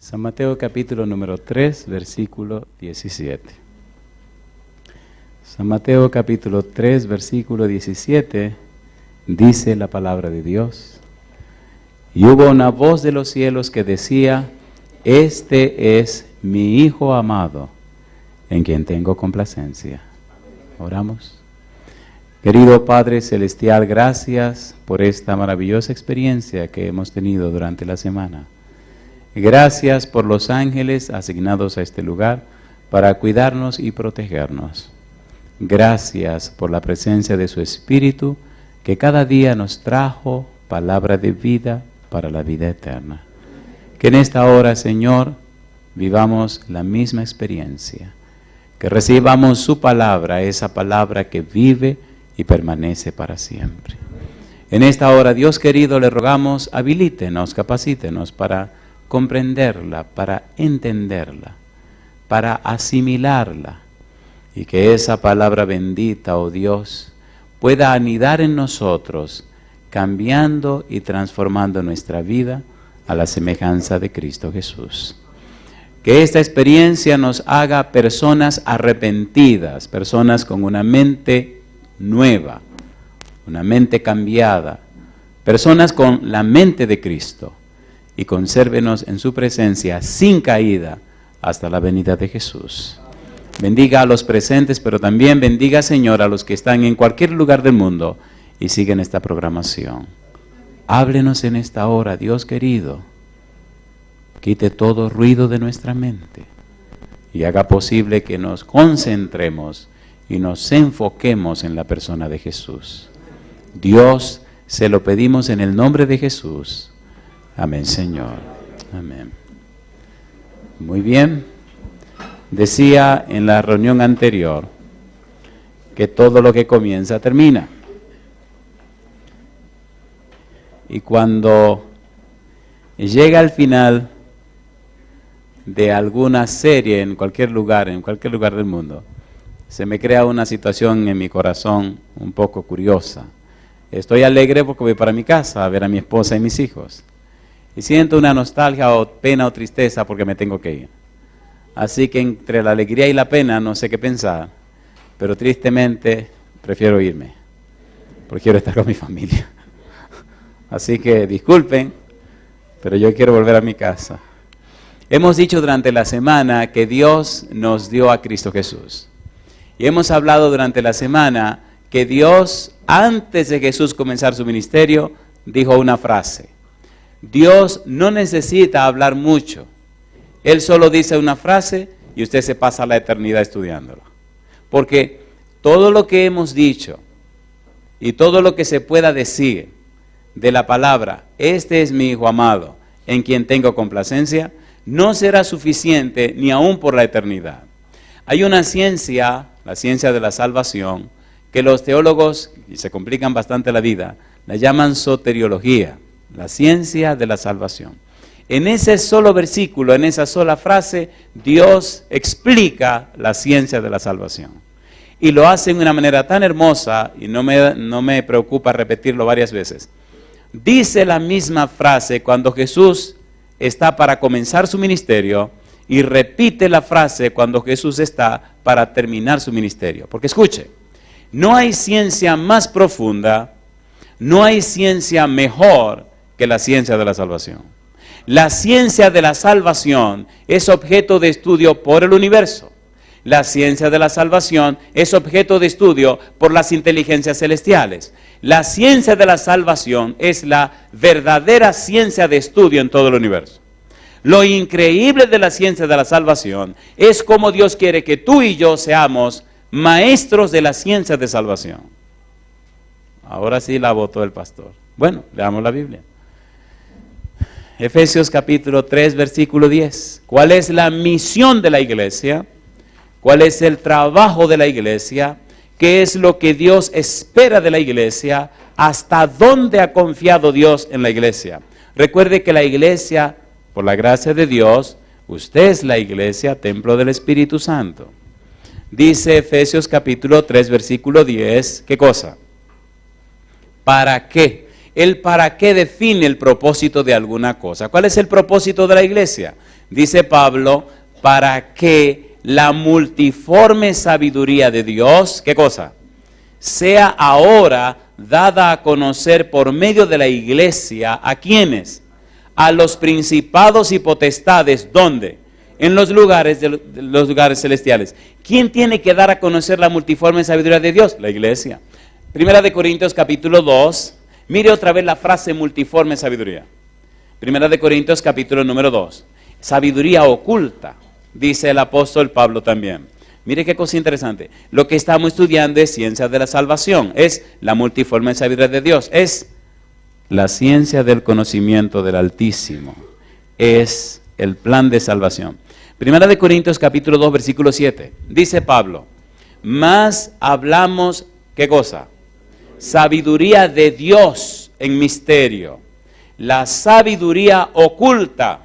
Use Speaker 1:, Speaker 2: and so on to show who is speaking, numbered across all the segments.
Speaker 1: San Mateo capítulo número 3, versículo 17. San Mateo capítulo 3, versículo 17, dice la palabra de Dios. Y hubo una voz de los cielos que decía: Este es mi Hijo amado, en quien tengo complacencia. Oramos. Querido Padre Celestial, gracias por esta maravillosa experiencia que hemos tenido durante la semana. Gracias por los ángeles asignados a este lugar para cuidarnos y protegernos. Gracias por la presencia de su Espíritu que cada día nos trajo palabra de vida para la vida eterna. Que en esta hora, Señor, vivamos la misma experiencia. Que recibamos su palabra, esa palabra que vive y permanece para siempre. En esta hora, Dios querido, le rogamos, habilítenos, capacítenos para comprenderla, para entenderla, para asimilarla, y que esa palabra bendita, oh Dios, pueda anidar en nosotros, cambiando y transformando nuestra vida a la semejanza de Cristo Jesús. Que esta experiencia nos haga personas arrepentidas, personas con una mente nueva, una mente cambiada, personas con la mente de Cristo, y consérvenos en su presencia sin caída hasta la venida de Jesús. Bendiga a los presentes, pero también bendiga, Señor, a los que están en cualquier lugar del mundo y siguen esta programación. Háblenos en esta hora, Dios querido. Quite todo ruido de nuestra mente y haga posible que nos concentremos y nos enfoquemos en la persona de Jesús. Dios, se lo pedimos en el nombre de Jesús. Amén, Señor. Amén. Muy bien. Decía en la reunión anterior que todo lo que comienza termina. Y cuando llega al final de alguna serie en cualquier lugar del mundo, se me crea una situación en mi corazón un poco curiosa. Estoy alegre porque voy para mi casa a ver a mi esposa y mis hijos. Y siento una nostalgia o pena o tristeza porque me tengo que ir. Así que entre la alegría y la pena no sé qué pensar, pero tristemente prefiero irme, porque quiero estar con mi familia. Así que disculpen, pero yo quiero volver a mi casa. Hemos dicho durante la semana que Dios nos dio a Cristo Jesús. Y hemos hablado durante la semana que Dios, antes de Jesús comenzar su ministerio, dijo una frase. Dios no necesita hablar mucho. Él solo dice una frase y usted se pasa la eternidad estudiándolo. Porque todo lo que hemos dicho y todo lo que se pueda decir de la palabra, este es mi Hijo amado, en quien tengo complacencia, no será suficiente ni aún por la eternidad. Hay una ciencia, la ciencia de la salvación, que los teólogos, y se complican bastante la vida, la llaman soteriología. La ciencia de la salvación. En ese solo versículo, en esa sola frase, Dios explica la ciencia de la salvación. Y lo hace de una manera tan hermosa, y no me preocupa repetirlo varias veces. Dice la misma frase cuando Jesús está para comenzar su ministerio, y repite la frase cuando Jesús está para terminar su ministerio. Porque escuche, no hay ciencia más profunda, no hay ciencia mejor que la ciencia de la salvación. La ciencia de la salvación es objeto de estudio por el universo. La ciencia de la salvación es objeto de estudio por las inteligencias celestiales. La ciencia de la salvación es la verdadera ciencia de estudio en todo el universo. Lo increíble de la ciencia de la salvación es cómo Dios quiere que tú y yo seamos maestros de la ciencia de salvación. Ahora sí la botó el pastor. Bueno, leamos la Biblia. Efesios capítulo 3, versículo 10. ¿Cuál es la misión de la iglesia? ¿Cuál es el trabajo de la iglesia? ¿Qué es lo que Dios espera de la iglesia? ¿Hasta dónde ha confiado Dios en la iglesia? Recuerde que la iglesia, por la gracia de Dios, usted es la iglesia, templo del Espíritu Santo. Dice Efesios capítulo 3, versículo 10, ¿qué cosa? ¿Para qué? El para qué define el propósito de alguna cosa. ¿Cuál es el propósito de la iglesia? Dice Pablo, para que la multiforme sabiduría de Dios, ¿qué cosa? Sea ahora dada a conocer por medio de la iglesia, ¿a quiénes? A los principados y potestades, ¿dónde? En los lugares los lugares celestiales. ¿Quién tiene que dar a conocer la multiforme sabiduría de Dios? La iglesia. Primera de Corintios capítulo 2, mire otra vez la frase multiforme sabiduría. Primera de Corintios capítulo número 2. Sabiduría oculta, dice el apóstol Pablo también. Mire qué cosa interesante. Lo que estamos estudiando es ciencia de la salvación, es la multiforme sabiduría de Dios, es la ciencia del conocimiento del Altísimo, es el plan de salvación. Primera de Corintios capítulo 2 versículo 7, dice Pablo, más hablamos, ¿qué cosa? Sabiduría de Dios en misterio, la sabiduría oculta,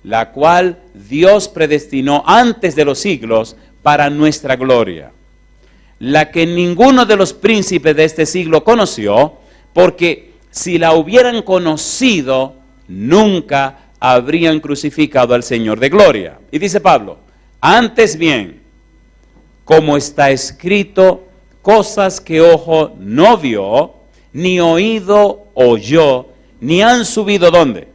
Speaker 1: la cual Dios predestinó antes de los siglos para nuestra gloria, la que ninguno de los príncipes de este siglo conoció, porque si la hubieran conocido, nunca habrían crucificado al Señor de gloria. Y dice Pablo, antes bien, como está escrito, cosas que ojo no vio, ni oído oyó, ni han subido ¿dónde?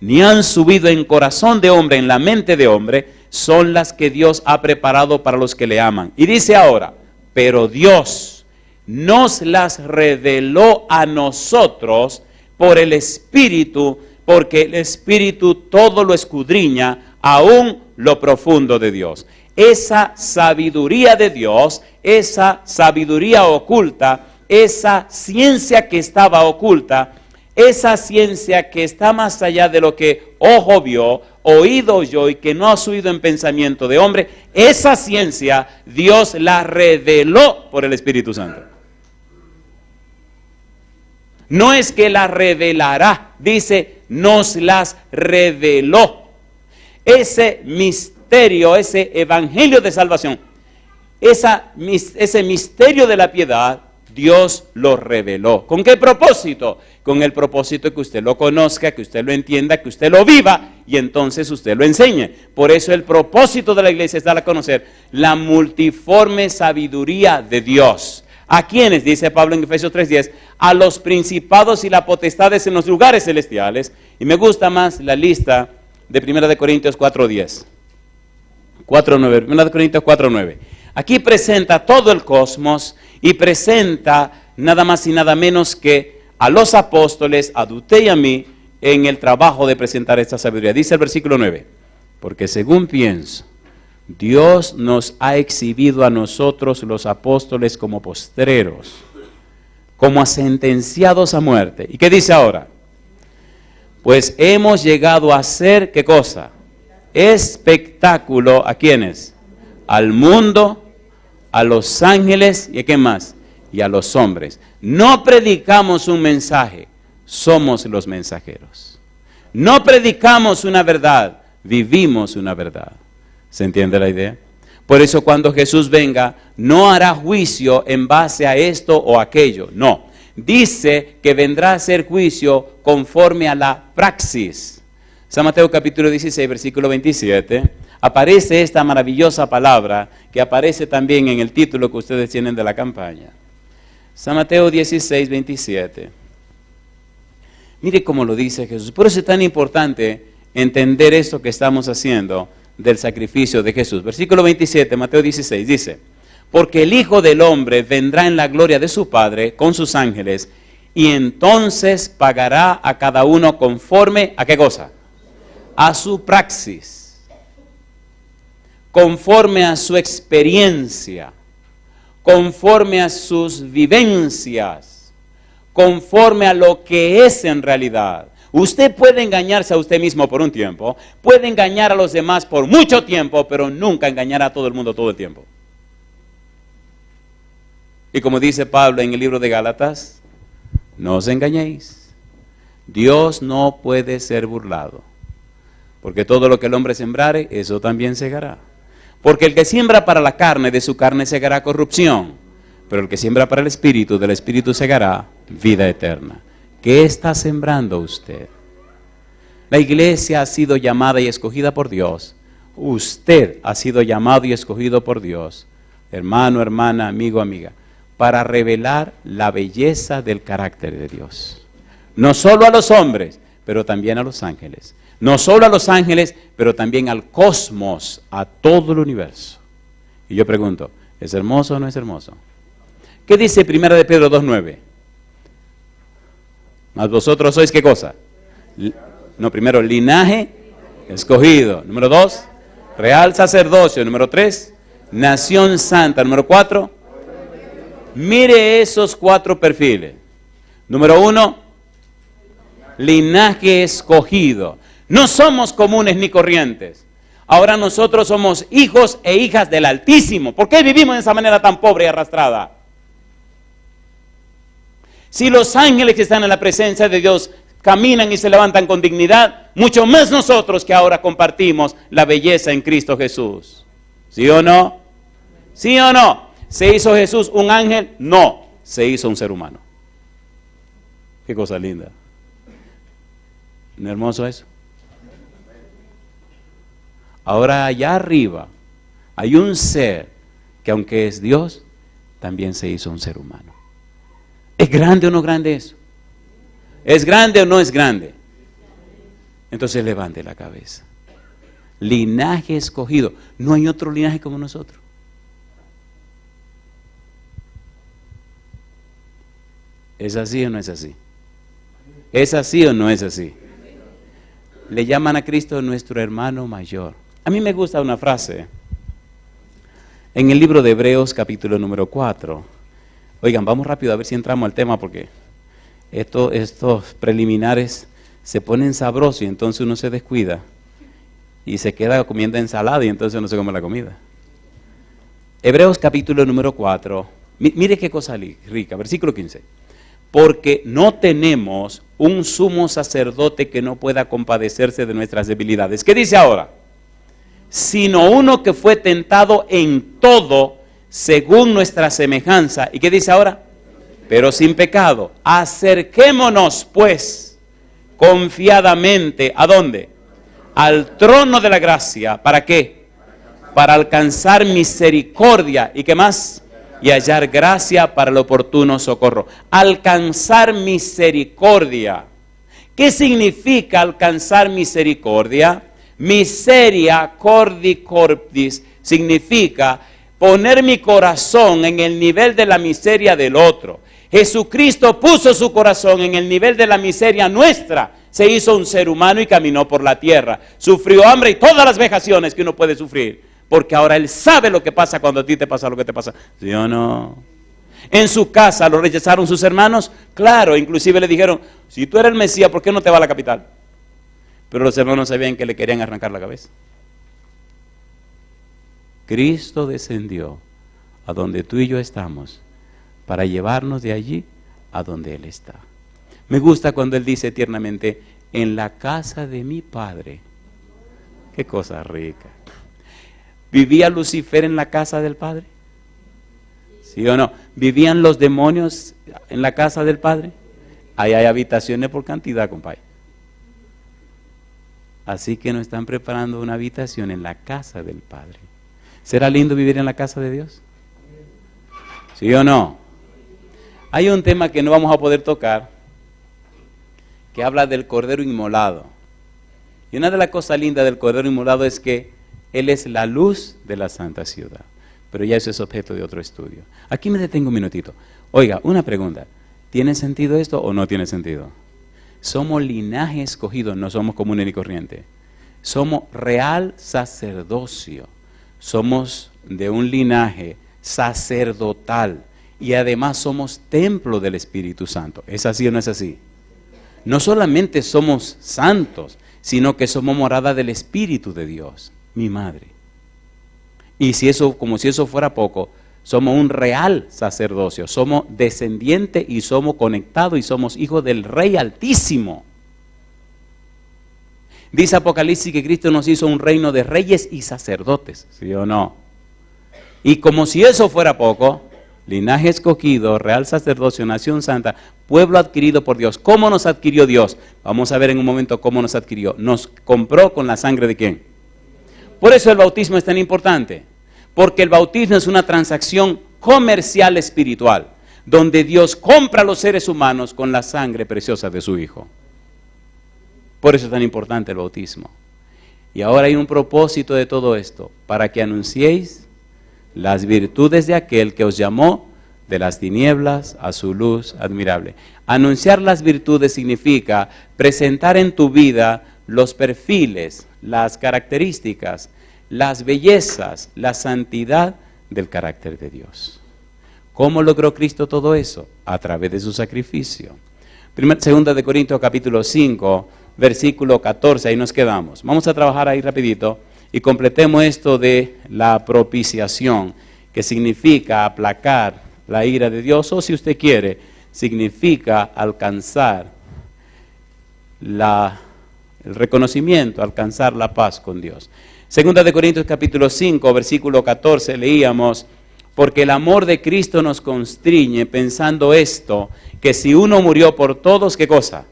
Speaker 1: Ni han subido en corazón de hombre, en la mente de hombre, son las que Dios ha preparado para los que le aman. Y dice ahora, pero Dios nos las reveló a nosotros por el Espíritu, porque el Espíritu todo lo escudriña, aún lo profundo de Dios. Esa sabiduría de Dios, esa sabiduría oculta, esa ciencia que estaba oculta, esa ciencia que está más allá de lo que ojo vio, oído oyó y que no ha subido en pensamiento de hombre, esa ciencia Dios la reveló por el Espíritu Santo. No es que la revelará, dice, nos las reveló. Ese misterio, ese evangelio de salvación, ese misterio de la piedad, Dios lo reveló. ¿Con qué propósito? Con el propósito de que usted lo conozca, que usted lo entienda, que usted lo viva y entonces usted lo enseñe. Por eso el propósito de la iglesia es dar a conocer la multiforme sabiduría de Dios. ¿A quiénes? Dice Pablo en Efesios 3:10, a los principados y las potestades en los lugares celestiales. Y me gusta más la lista de 1 Corintios 4:10. 4:9, 1 Corintios 4:9. Aquí presenta todo el cosmos y presenta nada más y nada menos que a los apóstoles, a usted y a mí, en el trabajo de presentar esta sabiduría. Dice el versículo 9, porque según pienso, Dios nos ha exhibido a nosotros los apóstoles como postreros, como a sentenciados a muerte. ¿Y qué dice ahora? Pues hemos llegado a ser, ¿qué cosa? Espectáculo, ¿a quiénes? Al mundo, a los ángeles y a qué más, y a los hombres. No predicamos un mensaje, somos los mensajeros. No predicamos una verdad, vivimos una verdad. ¿Se entiende la idea? Por eso cuando Jesús venga, no hará juicio en base a esto o aquello, no. Dice que vendrá a hacer juicio conforme a la praxis. San Mateo capítulo 16, versículo 27, aparece esta maravillosa palabra que aparece también en el título que ustedes tienen de la campaña. San Mateo 16, 27. Mire cómo lo dice Jesús. Por eso es tan importante entender esto que estamos haciendo del sacrificio de Jesús. Versículo 27, Mateo 16, dice, porque el Hijo del Hombre vendrá en la gloria de su Padre con sus ángeles, y entonces pagará a cada uno conforme, ¿a qué cosa? A su praxis, conforme a su experiencia, conforme a sus vivencias, conforme a lo que es en realidad. Usted puede engañarse a usted mismo por un tiempo, puede engañar a los demás por mucho tiempo, pero nunca engañará a todo el mundo todo el tiempo. Y como dice Pablo en el libro de Gálatas, no os engañéis, Dios no puede ser burlado, porque todo lo que el hombre sembrare, eso también segará. Porque el que siembra para la carne, de su carne segará corrupción, pero el que siembra para el Espíritu, del Espíritu segará vida eterna. ¿Qué está sembrando usted? La iglesia ha sido llamada y escogida por Dios. Usted ha sido llamado y escogido por Dios, hermano, hermana, amigo, amiga, para revelar la belleza del carácter de Dios. No solo a los hombres, pero también a los ángeles. No solo a los ángeles, pero también al cosmos, a todo el universo. Y yo pregunto, ¿es hermoso o no es hermoso? ¿Qué dice 1 de Pedro 2:9? Mas vosotros sois, ¿qué cosa? No, primero, linaje escogido. Número 2, real sacerdocio. Número 3, nación santa. Número 4, mire esos 4 perfiles. Número 1, linaje escogido. No somos comunes ni corrientes. Ahora nosotros somos hijos e hijas del Altísimo. ¿Por qué vivimos de esa manera tan pobre y arrastrada? Si los ángeles que están en la presencia de Dios caminan y se levantan con dignidad, mucho más nosotros que ahora compartimos la belleza en Cristo Jesús. ¿Sí o no? ¿Sí o no? ¿Se hizo Jesús un ángel? No, se hizo un ser humano. Qué cosa linda. ¿No es hermoso eso? Ahora allá arriba hay un ser que aunque es Dios, también se hizo un ser humano. ¿Es grande o no grande eso? ¿Es grande o no es grande? Entonces levante la cabeza. Linaje escogido. No hay otro linaje como nosotros. ¿Es así o no es así? ¿Es así o no es así? Le llaman a Cristo nuestro hermano mayor. A mí me gusta una frase en el libro de Hebreos capítulo número 4. Oigan, vamos rápido a ver si entramos al tema porque estos preliminares se ponen sabrosos y entonces uno se descuida y se queda comiendo ensalada y entonces no se come la comida. Hebreos capítulo número 4, mire qué cosa rica, versículo 15. Porque no tenemos un sumo sacerdote que no pueda compadecerse de nuestras debilidades. ¿Qué dice ahora? Sino uno que fue tentado en todo según nuestra semejanza. ¿Y qué dice ahora? Pero sin pecado. Acerquémonos pues confiadamente. ¿A dónde? Al trono de la gracia. ¿Para qué? Para alcanzar misericordia. ¿Y qué más? Y hallar gracia para el oportuno socorro. Alcanzar misericordia. ¿Qué significa alcanzar misericordia? Miseria cordi corpis significa poner mi corazón en el nivel de la miseria del otro. Jesucristo puso su corazón en el nivel de la miseria nuestra. Se hizo un ser humano y caminó por la tierra. Sufrió hambre y todas las vejaciones que uno puede sufrir. Porque ahora Él sabe lo que pasa cuando a ti te pasa lo que te pasa. ¿Sí o no? En su casa lo rechazaron sus hermanos. Claro, inclusive le dijeron, si tú eres el Mesías, ¿por qué no te vas a la capital? Pero los hermanos sabían que le querían arrancar la cabeza. Cristo descendió a donde tú y yo estamos para llevarnos de allí a donde Él está. Me gusta cuando Él dice tiernamente, en la casa de mi Padre. Qué cosa rica. ¿Vivía Lucifer en la casa del Padre? ¿Sí o no? ¿Vivían los demonios en la casa del Padre? Ahí hay habitaciones por cantidad, compadre. Así que nos están preparando una habitación en la casa del Padre. ¿Será lindo vivir en la casa de Dios? ¿Sí o no? Hay un tema que no vamos a poder tocar, que habla del Cordero Inmolado. Y una de las cosas lindas del Cordero Inmolado es que Él es la luz de la santa ciudad. Pero ya eso es objeto de otro estudio. Aquí me detengo un minutito. Oiga, una pregunta. ¿Tiene sentido esto o no tiene sentido? Somos linaje escogido, no somos comunes ni corriente. Somos real sacerdocio. Somos de un linaje sacerdotal. Y además somos templo del Espíritu Santo. ¿Es así o no es así? No solamente somos santos, sino que somos morada del Espíritu de Dios, mi madre. Y si eso, como si eso fuera poco, somos un real sacerdocio, somos descendientes y somos conectados y somos hijos del Rey Altísimo. Dice Apocalipsis que Cristo nos hizo un reino de reyes y sacerdotes, ¿sí o no? Y como si eso fuera poco, linaje escogido, real sacerdocio, nación santa, pueblo adquirido por Dios. ¿Cómo nos adquirió Dios? Vamos a ver en un momento cómo nos adquirió. Nos compró con la sangre de ¿quién? Por eso el bautismo es tan importante, porque el bautismo es una transacción comercial espiritual, donde Dios compra a los seres humanos con la sangre preciosa de su Hijo. Por eso es tan importante el bautismo. Y ahora hay un propósito de todo esto, para que anunciéis las virtudes de aquel que os llamó de las tinieblas a su luz admirable. Anunciar las virtudes significa presentar en tu vida los perfiles, las características, las bellezas, la santidad del carácter de Dios. ¿Cómo logró Cristo todo eso? A través de su sacrificio. Segunda de Corintios capítulo 5, versículo 14, ahí nos quedamos. Vamos a trabajar ahí rapidito y completemos esto de la propiciación, que significa aplacar la ira de Dios, o si usted quiere, significa alcanzar el reconocimiento, alcanzar la paz con Dios. Segunda de Corintios capítulo 5, versículo 14, leíamos: porque el amor de Cristo nos constriñe, pensando esto, que si uno murió por todos, ¿qué cosa?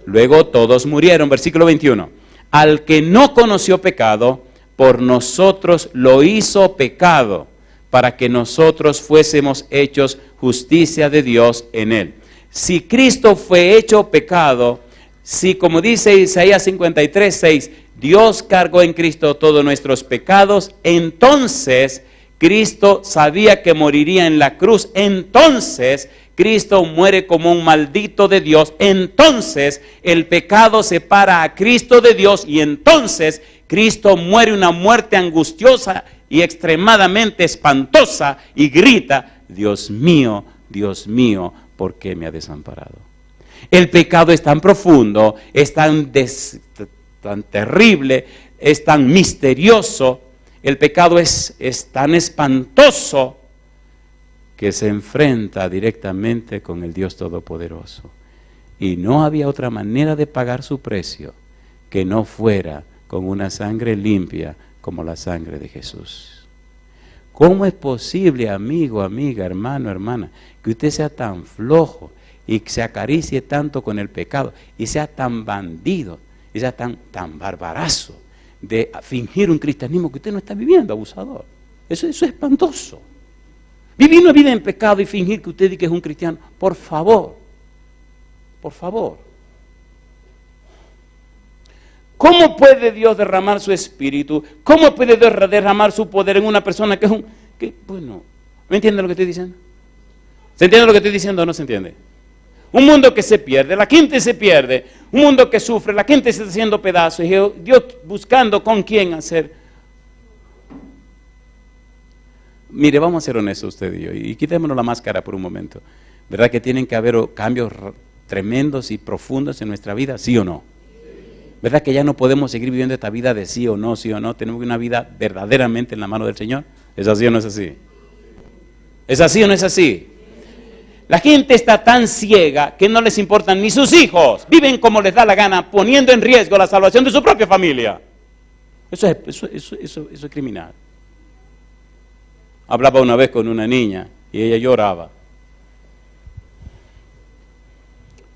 Speaker 1: Luego todos murieron. Versículo 21. Al que no conoció pecado, por nosotros lo hizo pecado, para que nosotros fuésemos hechos justicia de Dios en él. Si Cristo fue hecho pecado, si como dice Isaías 53:6, Dios cargó en Cristo todos nuestros pecados, entonces Cristo sabía que moriría en la cruz, entonces Cristo muere como un maldito de Dios, entonces el pecado separa a Cristo de Dios y entonces Cristo muere una muerte angustiosa y extremadamente espantosa y grita: Dios mío, ¿por qué me ha desamparado? El pecado es tan profundo, es tan terrible, es tan misterioso, el pecado es tan espantoso que se enfrenta directamente con el Dios Todopoderoso. Y no había otra manera de pagar su precio que no fuera con una sangre limpia como la sangre de Jesús. ¿Cómo es posible, amigo, amiga, hermano, hermana, que usted sea tan flojo y se acaricie tanto con el pecado y sea tan bandido y sea tan barbarazo de fingir un cristianismo que usted no está viviendo, abusador? Eso es espantoso. Vivir una vida en pecado y fingir que usted dice que es un cristiano, por favor, por favor. ¿Cómo puede Dios derramar su espíritu? ¿Cómo puede Dios derramar su poder en una persona que es bueno, ¿me entiende lo que estoy diciendo? ¿Se entiende lo que estoy diciendo o no se entiende? Un mundo que se pierde, la gente se pierde, un mundo que sufre, la gente se está haciendo pedazos, y Dios buscando con quién hacer. Mire, vamos a ser honestos usted y yo, y quitémonos la máscara por un momento. ¿Verdad que tienen que haber cambios tremendos y profundos en nuestra vida? ¿Sí o no? ¿Verdad que ya no podemos seguir viviendo esta vida de sí o no, sí o no? Tenemos una vida verdaderamente en la mano del Señor. ¿Es así o no es así? ¿Es así o no es así? La gente está tan ciega que no les importan ni sus hijos. Viven como les da la gana, poniendo en riesgo la salvación de su propia familia. Eso es criminal. Hablaba una vez con una niña y ella lloraba.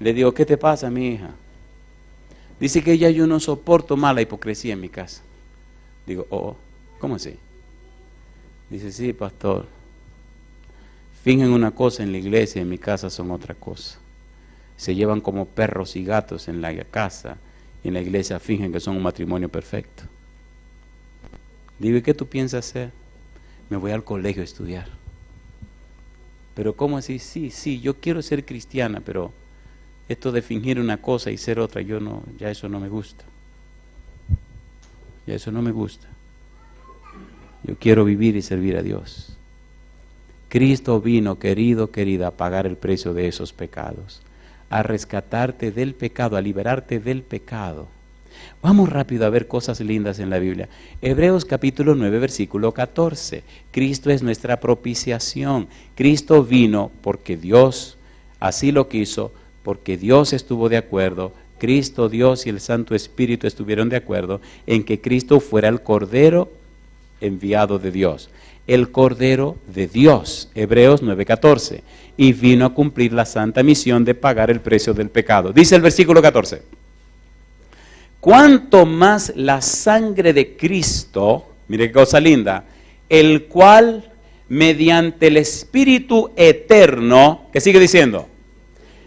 Speaker 1: Le digo: ¿qué te pasa, mi hija? Dice que yo no soporto más la hipocresía en mi casa. Digo: ¿cómo así? Dice: sí, pastor. Fingen una cosa en la iglesia y en mi casa son otra cosa. Se llevan como perros y gatos en la casa y en la iglesia fingen que son un matrimonio perfecto. Digo: ¿y qué tú piensas hacer? Me voy al colegio a estudiar. Pero ¿cómo así? Sí, yo quiero ser cristiana, pero esto de fingir una cosa y ser otra, ya eso no me gusta. Ya eso no me gusta. Yo quiero vivir y servir a Dios. Cristo vino, querido, querida, a pagar el precio de esos pecados, a rescatarte del pecado, a liberarte del pecado. Vamos rápido a ver cosas lindas en la Biblia. Hebreos capítulo 9, versículo 14. Cristo es nuestra propiciación. Cristo vino porque Dios así lo quiso, porque Dios estuvo de acuerdo. Cristo, Dios y el Santo Espíritu estuvieron de acuerdo en que Cristo fuera el Cordero enviado de Dios, el Cordero de Dios, Hebreos 9:14, y vino a cumplir la santa misión de pagar el precio del pecado. Dice el versículo 14, cuánto más la sangre de Cristo, mire qué cosa linda, el cual mediante el Espíritu eterno, ¿qué sigue diciendo?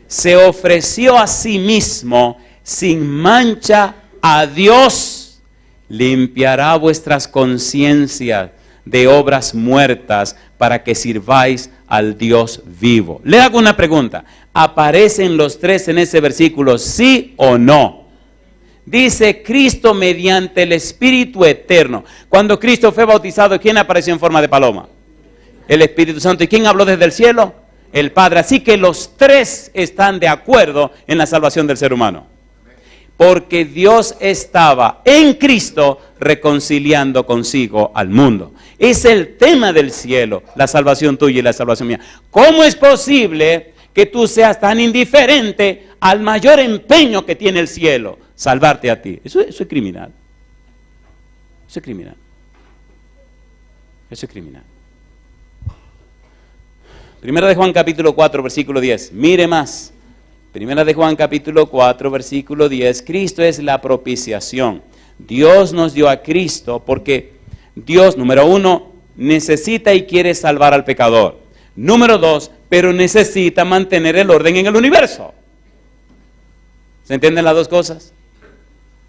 Speaker 1: Se ofreció a sí mismo sin mancha a Dios, limpiará vuestras conciencias de obras muertas para que sirváis al Dios vivo. Le hago una pregunta, ¿aparecen los tres en ese versículo, sí o no? Dice Cristo mediante el Espíritu eterno. Cuando Cristo fue bautizado, ¿quién apareció en forma de paloma? El Espíritu Santo. ¿Y quién habló desde el cielo? El Padre. Así que los tres están de acuerdo en la salvación del ser humano. Porque Dios estaba en Cristo reconciliando consigo al mundo. Es el tema del cielo, la salvación tuya y la salvación mía. ¿Cómo es posible que tú seas tan indiferente al mayor empeño que tiene el cielo? Salvarte a ti. Eso es criminal. Eso es criminal. Eso es criminal. Primera de Juan capítulo 4, versículo 10. Mire más. Primera de Juan capítulo 4, versículo 10. Cristo es la propiciación. Dios nos dio a Cristo porque Dios, número uno, necesita y quiere salvar al pecador. Número dos, pero necesita mantener el orden en el universo. ¿Se entienden las dos cosas?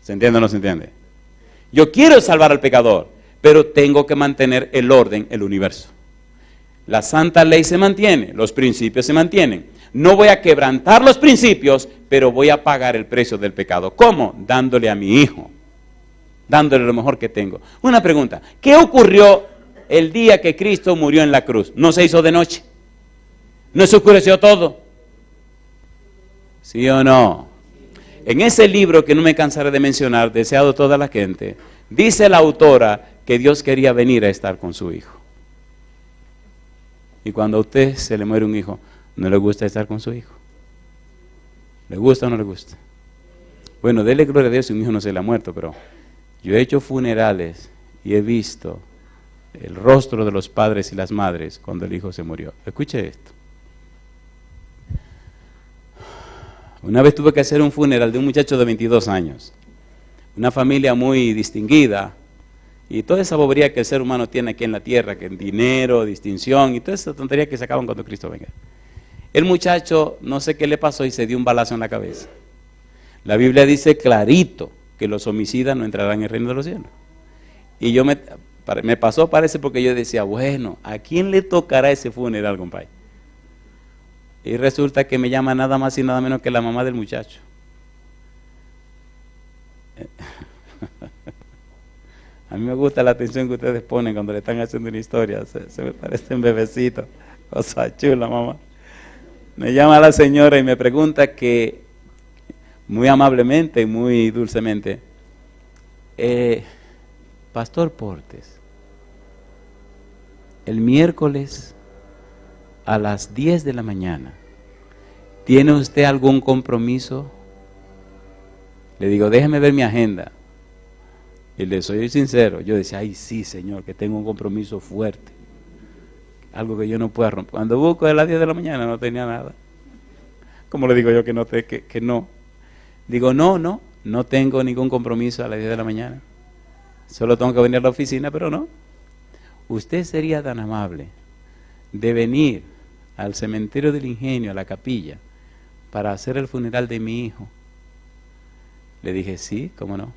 Speaker 1: ¿Se entiende o no se entiende? Yo quiero salvar al pecador, pero tengo que mantener el orden en el universo. La santa ley se mantiene, los principios se mantienen. No voy a quebrantar los principios, pero voy a pagar el precio del pecado. ¿Cómo? Dándole a mi hijo, dándole lo mejor que tengo. Una pregunta, ¿qué ocurrió el día que Cristo murió en la cruz? ¿No se hizo de noche? ¿No se oscureció todo? ¿Sí o no? En ese libro que no me cansaré de mencionar, Deseado toda la gente, dice la autora que Dios quería venir a estar con su hijo. Y cuando a usted se le muere un hijo, ¿no le gusta estar con su hijo? ¿Le gusta o no le gusta? Bueno, dele gloria a Dios si un hijo no se le ha muerto, pero yo he hecho funerales y he visto el rostro de los padres y las madres cuando el hijo se murió. Escuche esto. Una vez tuve que hacer un funeral de un muchacho de 22 años, una familia muy distinguida, y toda esa bobería que el ser humano tiene aquí en la tierra, que dinero, distinción, y toda esa tontería que se acaban cuando Cristo venga. El muchacho, no sé qué le pasó y se dio un balazo en la cabeza. La Biblia dice clarito que los homicidas no entrarán en el reino de los cielos. Y yo me pasó, parece, porque yo decía, bueno, ¿a quién le tocará ese funeral, compadre? Y resulta que me llama nada más y nada menos que la mamá del muchacho. A mí me gusta la atención que ustedes ponen cuando le están haciendo una historia. Se me parece un bebecito. Cosa chula, mamá. Me llama la señora y me pregunta que, muy amablemente y muy dulcemente, Pastor Portes, el miércoles a las 10 de la mañana, ¿tiene usted algún compromiso? Le digo, déjeme ver mi agenda. Y le soy sincero, yo decía, ay sí, Señor, que tengo un compromiso fuerte, algo que yo no pueda romper. Cuando busco a las 10 de la mañana no tenía nada. ¿Cómo le digo yo que no? Digo, no tengo ningún compromiso a las 10 de la mañana. Solo tengo que venir a la oficina, pero no. Usted sería tan amable de venir al cementerio del Ingenio, a la capilla, para hacer el funeral de mi hijo. Le dije, sí, ¿cómo no?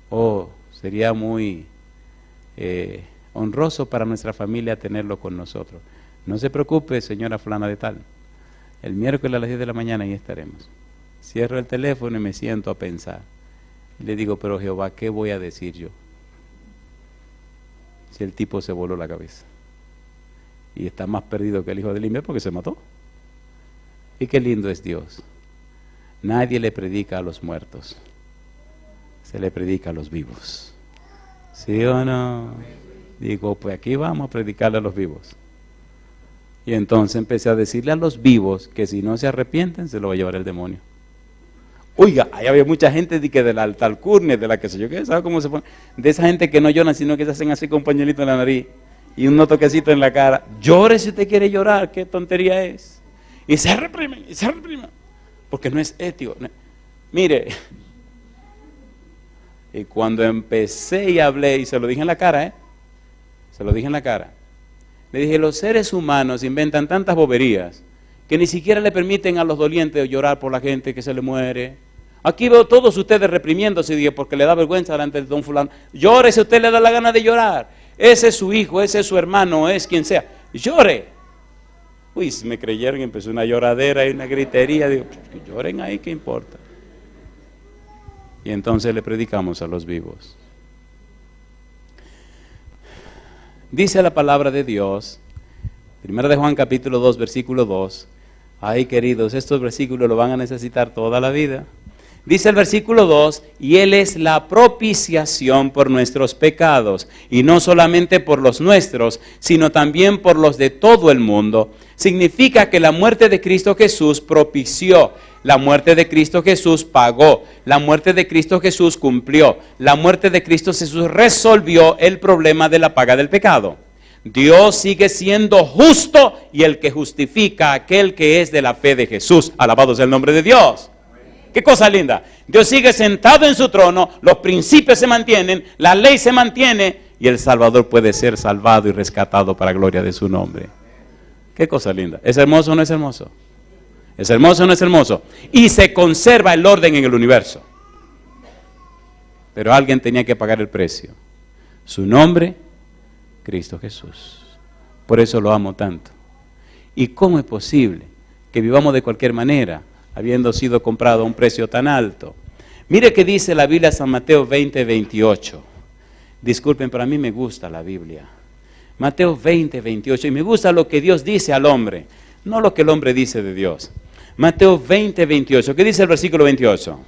Speaker 1: Oh, sería muy honroso para nuestra familia tenerlo con nosotros. No se preocupe, señora fulana de tal. El miércoles a las 10 de la mañana ahí estaremos. Cierro el teléfono y me siento a pensar. Le digo, pero Jehová, ¿qué voy a decir yo? Si el tipo se voló la cabeza. Y está más perdido que el hijo de Limber porque se mató. Y qué lindo es Dios. Nadie le predica a los muertos. Se le predica a los vivos. ¿Sí o no? Digo, pues aquí vamos a predicarle a los vivos. Y entonces empecé a decirle a los vivos que si no se arrepienten se lo va a llevar el demonio. Oiga, ahí había mucha gente de la alcurnia, de la que sé yo, ¿sabe cómo se pone? De esa gente que no lloran, sino que se hacen así con un pañuelito en la nariz y un toquecito en la cara. Llore si usted quiere llorar, qué tontería es. Y se reprimen, porque no es ético. Mire, y cuando empecé y hablé, y se lo dije en la cara, se lo dije en la cara, le dije, los seres humanos inventan tantas boberías que ni siquiera le permiten a los dolientes llorar por la gente que se le muere. Aquí veo todos ustedes reprimiéndose, dije, porque le da vergüenza delante de don fulano. Llore si usted le da la gana de llorar. Ese es su hijo, ese es su hermano, es quien sea. Llore. Uy, si me creyeron, empezó una lloradera y una gritería. Digo, que lloren ahí, ¿qué importa? Y entonces le predicamos a los vivos. Dice la palabra de Dios, 1 de Juan capítulo 2, versículo 2. Ay, queridos, estos versículos lo van a necesitar toda la vida. Dice el versículo 2, y Él es la propiciación por nuestros pecados, y no solamente por los nuestros, sino también por los de todo el mundo. Significa que la muerte de Cristo Jesús propició, la muerte de Cristo Jesús pagó, la muerte de Cristo Jesús cumplió, la muerte de Cristo Jesús resolvió el problema de la paga del pecado. Dios sigue siendo justo y el que justifica a aquel que es de la fe de Jesús. Alabado sea el nombre de Dios. Qué cosa linda. Dios sigue sentado en su trono, los principios se mantienen, la ley se mantiene y el Salvador puede ser salvado y rescatado para gloria de su nombre. Qué cosa linda. ¿Es hermoso o no es hermoso? ¿Es hermoso o no es hermoso? Y se conserva el orden en el universo. Pero alguien tenía que pagar el precio. Su nombre, Cristo Jesús. Por eso lo amo tanto. ¿Y cómo es posible que vivamos de cualquier manera, habiendo sido comprado a un precio tan alto? Mire que dice la Biblia, San Mateo 20, 28. Disculpen, pero a mí me gusta la Biblia. Mateo 20, 28. Y me gusta lo que Dios dice al hombre, no lo que el hombre dice de Dios. Mateo 20, 28. ¿Qué dice el versículo 28?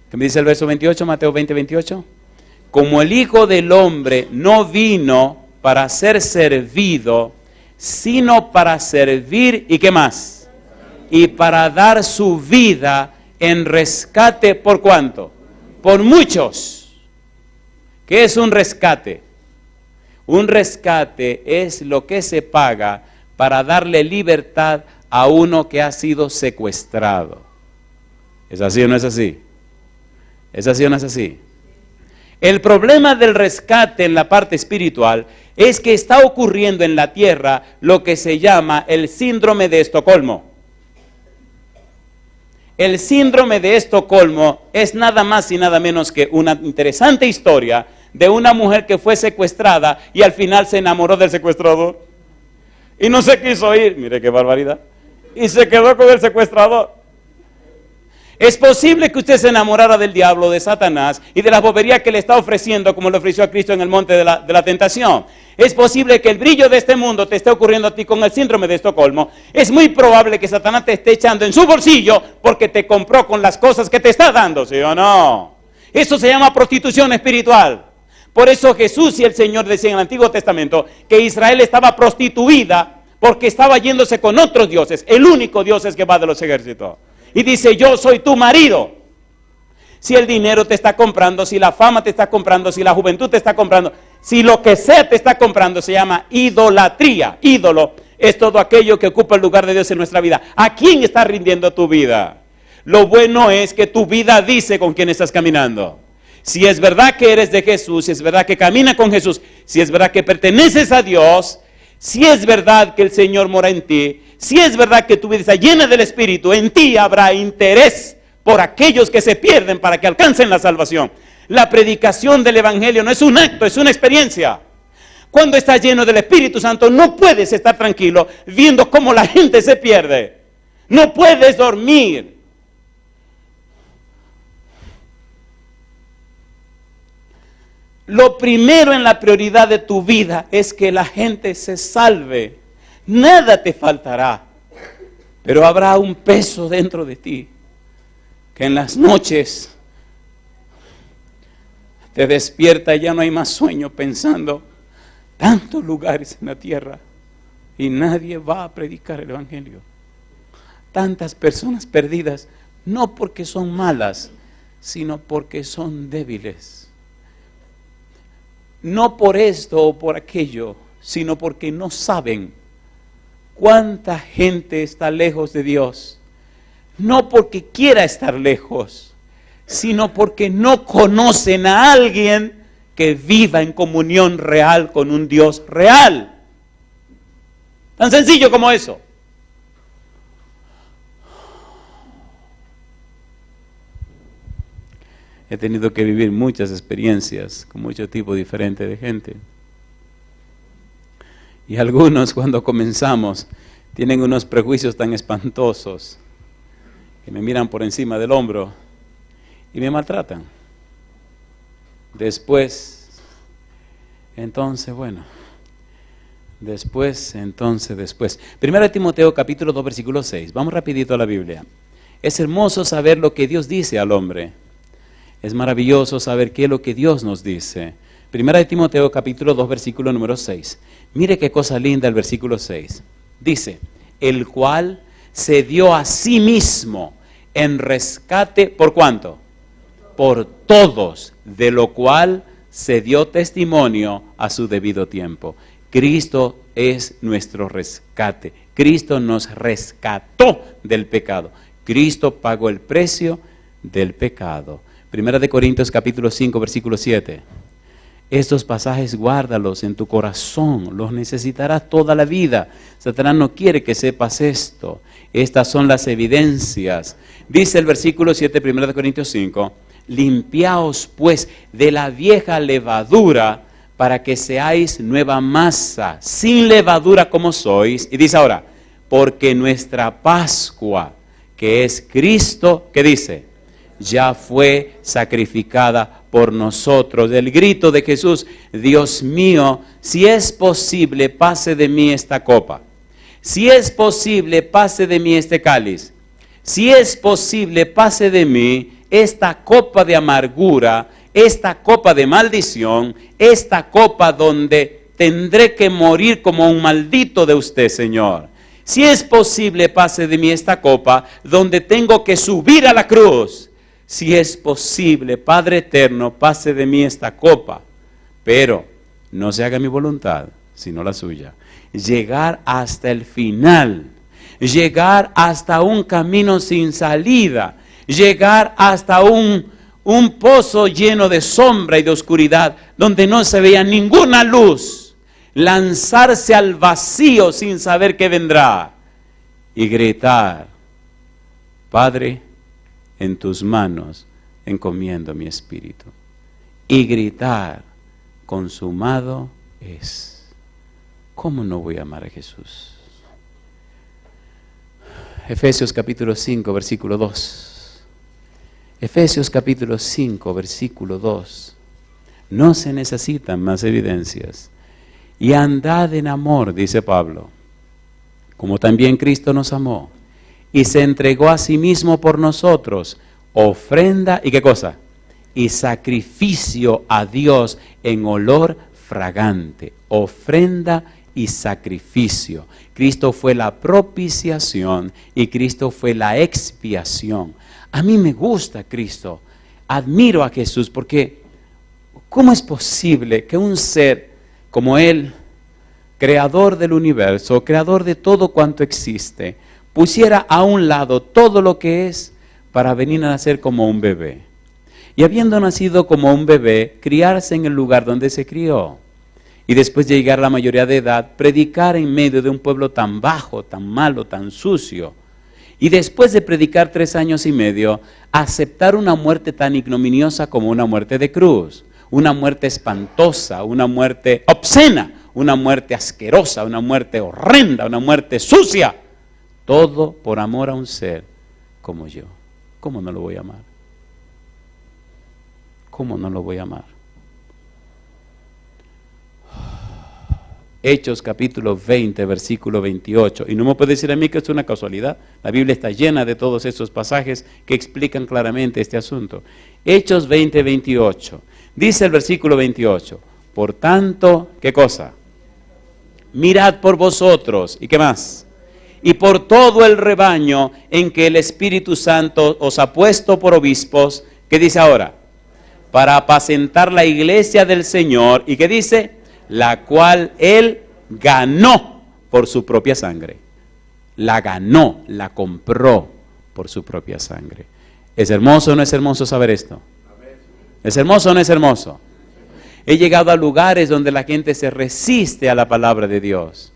Speaker 1: ¿Qué me dice el verso 28? Mateo 20, 28. Como el Hijo del Hombre no vino para ser servido, sino para servir, ¿y qué más? Y para dar su vida en rescate, ¿por cuánto? Por muchos. ¿Qué es un rescate? Un rescate es lo que se paga para darle libertad a uno que ha sido secuestrado. ¿Es así o no es así? ¿Es así o no es así? El problema del rescate en la parte espiritual es que está ocurriendo en la tierra lo que se llama el síndrome de Estocolmo. El síndrome de Estocolmo es nada más y nada menos que una interesante historia de una mujer que fue secuestrada y al final se enamoró del secuestrador y no se quiso ir, mire qué barbaridad, y se quedó con el secuestrador. Es posible que usted se enamorara del diablo, de Satanás y de la bobería que le está ofreciendo, como le ofreció a Cristo en el monte de la tentación. Es posible que el brillo de este mundo te esté ocurriendo a ti con el síndrome de Estocolmo. Es muy probable que Satanás te esté echando en su bolsillo porque te compró con las cosas que te está dando, ¿sí o no? Eso se llama prostitución espiritual. Por eso Jesús y el Señor decían en el Antiguo Testamento que Israel estaba prostituida porque estaba yéndose con otros dioses. El único Dios es que va de los ejércitos. Y dice, yo soy tu marido. Si el dinero te está comprando, si la fama te está comprando, si la juventud te está comprando, si lo que sea te está comprando, se llama idolatría. Ídolo es todo aquello que ocupa el lugar de Dios en nuestra vida. ¿A quién estás rindiendo tu vida? Lo bueno es que tu vida dice con quién estás caminando. Si es verdad que eres de Jesús, si es verdad que caminas con Jesús, si es verdad que perteneces a Dios, si es verdad que el Señor mora en ti, si es verdad que tu vida está llena del Espíritu, en ti habrá interés por aquellos que se pierden para que alcancen la salvación. La predicación del Evangelio no es un acto, es una experiencia. Cuando estás lleno del Espíritu Santo, no puedes estar tranquilo viendo cómo la gente se pierde. No puedes dormir. Lo primero en la prioridad de tu vida es que la gente se salve. Nada te faltará, pero habrá un peso dentro de ti que en las noches te despierta y ya no hay más sueño pensando tantos lugares en la tierra y nadie va a predicar el Evangelio. Tantas personas perdidas, no porque son malas, sino porque son débiles. No por esto o por aquello, sino porque no saben cuánta gente está lejos de Dios. No porque quiera estar lejos, sino porque no conocen a alguien que viva en comunión real con un Dios real. Tan sencillo como eso. He tenido que vivir muchas experiencias con mucho tipo diferente de gente. Y algunos cuando comenzamos tienen unos prejuicios tan espantosos que me miran por encima del hombro y me maltratan. Después, Primero de Timoteo capítulo 2 versículo 6. Vamos rapidito a la Biblia. Es hermoso saber lo que Dios dice al hombre. Es maravilloso saber qué es lo que Dios nos dice. Primera de Timoteo capítulo 2 versículo número 6. Mire qué cosa linda el versículo 6. Dice, el cual se dio a sí mismo en rescate, ¿por cuánto? Por todos, de lo cual se dio testimonio a su debido tiempo. Cristo es nuestro rescate. Cristo nos rescató del pecado. Cristo pagó el precio del pecado. Primera de Corintios capítulo 5 versículo 7. Estos pasajes guárdalos en tu corazón, los necesitarás toda la vida. Satanás no quiere que sepas esto. Estas son las evidencias. Dice el versículo 7, 1 Corintios 5, limpiaos pues de la vieja levadura para que seáis nueva masa, sin levadura como sois. Y dice ahora, porque nuestra Pascua, que es Cristo, ¿qué dice? Ya fue sacrificada por nosotros. El grito de Jesús, Dios mío, si es posible, pase de mí esta copa. Si es posible, pase de mí este cáliz. Si es posible, pase de mí esta copa de amargura, esta copa de maldición, esta copa donde tendré que morir como un maldito de usted, Señor. Si es posible, pase de mí esta copa donde tengo que subir a la cruz. Si es posible, Padre eterno, pase de mí esta copa, pero no se haga mi voluntad, sino la suya. Llegar hasta el final, llegar hasta un camino sin salida, llegar hasta un pozo lleno de sombra y de oscuridad, donde no se veía ninguna luz, lanzarse al vacío sin saber qué vendrá y gritar, Padre, en tus manos encomiendo mi espíritu. Y gritar, consumado es. ¿Cómo no voy a amar a Jesús? Efesios capítulo 5, versículo 2. Efesios capítulo 5, versículo 2. No se necesitan más evidencias. Y andad en amor, dice Pablo, como también Cristo nos amó y se entregó a sí mismo por nosotros, ofrenda, ¿y qué cosa? Y sacrificio a Dios en olor fragante, ofrenda y sacrificio. Cristo fue la propiciación y Cristo fue la expiación. A mí me gusta Cristo, admiro a Jesús porque ¿cómo es posible que un ser como Él, creador del universo, creador de todo cuanto existe, pusiera a un lado todo lo que es para venir a nacer como un bebé? Y habiendo nacido como un bebé, criarse en el lugar donde se crió. Y después de llegar a la mayoría de edad, predicar en medio de un pueblo tan bajo, tan malo, tan sucio. Y después de predicar 3 años y medio, aceptar una muerte tan ignominiosa como una muerte de cruz. Una muerte espantosa, una muerte obscena, una muerte asquerosa, una muerte horrenda, una muerte sucia. Todo por amor a un ser como yo. ¿Cómo no lo voy a amar? ¿Cómo no lo voy a amar? Hechos capítulo 20, versículo 28. Y no me puede decir a mí que es una casualidad. La Biblia está llena de todos esos pasajes que explican claramente este asunto. Hechos 20, 28. Dice el versículo 28. Por tanto, ¿qué cosa? Mirad por vosotros. ¿Y qué más? y por todo el rebaño en que el Espíritu Santo os ha puesto por obispos. ¿Qué dice ahora? Para apacentar la iglesia del Señor. ¿Y qué dice? La cual Él ganó por su propia sangre. La ganó, la compró por su propia sangre. ¿Es hermoso o no es hermoso saber esto? ¿Es hermoso o no es hermoso? He llegado a lugares donde la gente se resiste a la palabra de Dios,